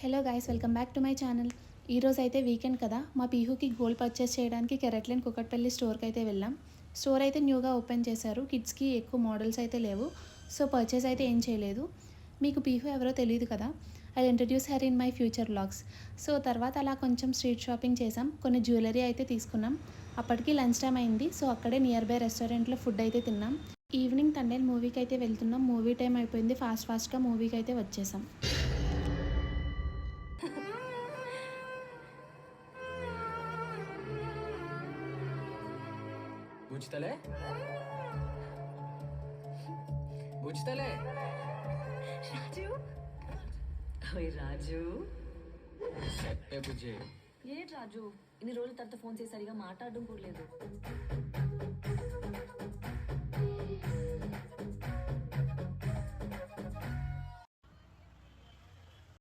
Hello guys, welcome back to my channel. ఈరోజు అయితే weekend కదా, మా పీహుకి గోల్డ్ పర్చేస్ చేయడానికి కెరెట్లైన్ కుకట్పల్లి స్టోర్కి అయితే వెళ్ళాం. స్టోర్ అయితే న్యూగా ఓపెన్ చేశారు. కిడ్స్కి ఎక్కువ మోడల్స్ అయితే లేవు, సో పర్చేస్ అయితే ఏం చేయలేదు. మీకు పీహు ఎవరో తెలియదు కదా, I introduce her in my future vlogs. So తర్వాత అలా కొంచెం స్ట్రీట్ షాపింగ్ చేసాం, కొన్ని జ్యువెలరీ అయితే తీసుకున్నాం. అప్పటికి లంచ్ టైం అయింది, సో అక్కడే నియర్ బై రెస్టారెంట్లో ఫుడ్ అయితే తిన్నాం. ఈవినింగ్ తండేల్ మూవీకి అయితే వెళ్తున్నాం. మూవీ టైం అయిపోయింది, ఫాస్ట్గా మూవీకి అయితే వచ్చేసాం. బుజ్జితలే బుజ్జితలే రాజు ఓయ్ రాజు చెప్పే బుజ్జి. ఏ రాజు ఇన్ని రోజుల తర్వాత ఫోన్ చేసి సరిగా మాట్లాడడం కూడా లేదు.